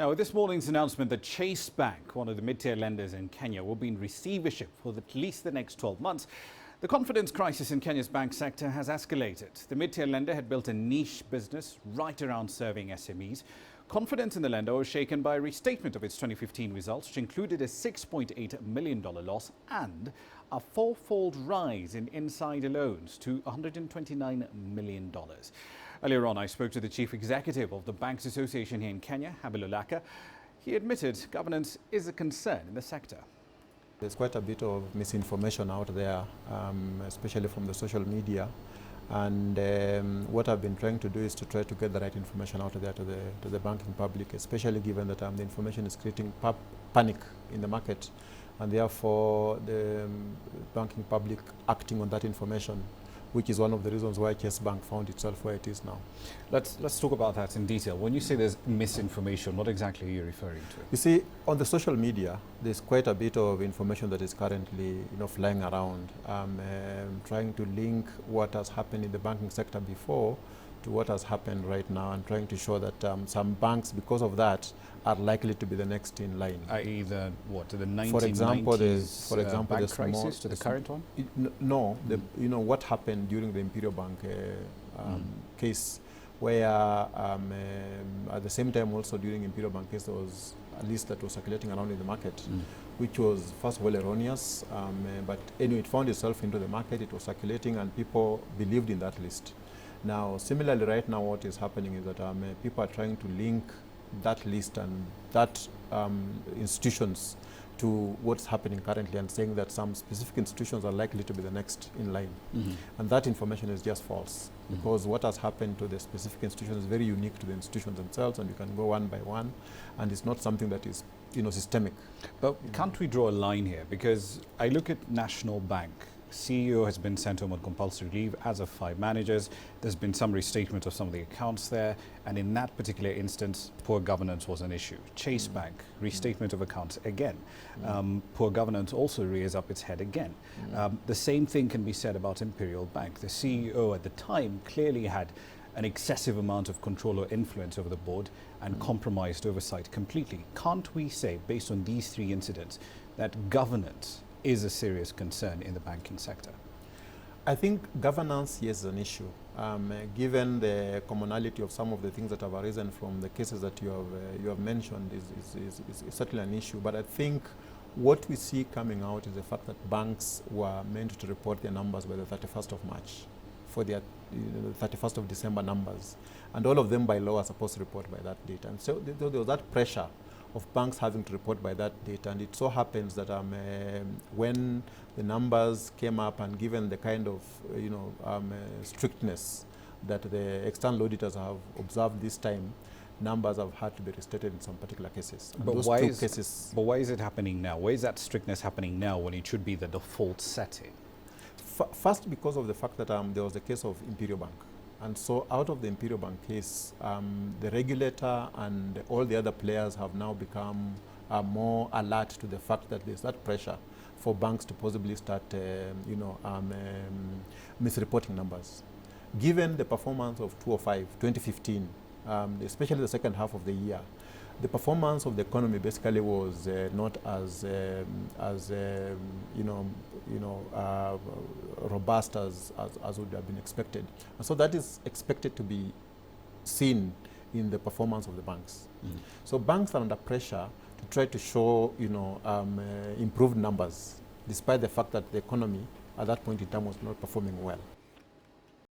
Now, with this morning's announcement that Chase Bank, one of the mid-tier lenders in Kenya, will be in receivership for at least the next 12 months, the confidence crisis in Kenya's bank sector has escalated. The mid-tier lender had built a niche business right around serving SMEs. Confidence in the lender was shaken by a restatement of its 2015 results, which included a $6.8 million loss and a fourfold rise in insider loans to $129 million. Earlier on, I spoke to the chief executive of the Banks Association here in Kenya, Habil Olaka. He admitted governance is a concern in the sector. There's quite a bit of misinformation out there, especially from the social media. And what I've been trying to do is to try to get the right information out there to the banking public, especially given that the information is creating panic in the market. And therefore, the banking public acting on that information, which is one of the reasons why Chase Bank found itself where it is now. Let's talk about that in detail. When you say there's misinformation, what exactly are you referring to? You see, on the social media, there's quite a bit of information that is currently flying around, trying to link what has happened in the banking sector before to what has happened right now, and trying to show that some banks, because of that, are likely to be the next in line. I.e. the 1990s for example, bank crisis to the current one? No, what happened during the Imperial Bank case, where at the same time also during Imperial Bank case there was a list that was circulating around in the market, which was first of all erroneous, but anyway it found itself into the market, it was circulating and people believed in that list. Now, similarly, right now what is happening is that people are trying to link that list and that institutions to what's happening currently, and saying that some specific institutions are likely to be the next in line. And that information is just false, because what has happened to the specific institutions is very unique to the institutions themselves, and you can go one by one, and it's not something that is systemic. But can't we draw a line here? Because I look at National Bank. CEO has been sent home on compulsory leave, as of 5 managers. There's been some restatement of some of the accounts there, and in that particular instance, poor governance was an issue. Chase Bank, restatement of accounts again. Poor governance also rears up its head again. The same thing can be said about Imperial Bank. The CEO at the time clearly had an excessive amount of control or influence over the board and compromised oversight completely. Can't we say, based on these 3 incidents, that governance is a serious concern in the banking sector? I think governance, yes, is an issue. Given the commonality of some of the things that have arisen from the cases that you have mentioned is certainly an issue. But I think what we see coming out is the fact that banks were meant to report their numbers by the 31st of March for their 31st of December numbers. And all of them by law are supposed to report by that date. And so there was that pressure of banks having to report by that date, and it so happens that when the numbers came up, and given the kind of strictness that the external auditors have observed this time, numbers have had to be restated in some particular cases. But why is it happening now? Why is that strictness happening now when it should be the default setting? First, because of the fact that there was the case of Imperial Bank. And so out of the Imperial Bank case, the regulator and all the other players have now become more alert to the fact that there's that pressure for banks to possibly start misreporting numbers. Given the performance of 2015, especially the second half of the year, the performance of the economy basically was not as robust as would have been expected, and so that is expected to be seen in the performance of the banks. So banks are under pressure to try to show improved numbers, despite the fact that the economy at that point in time was not performing well.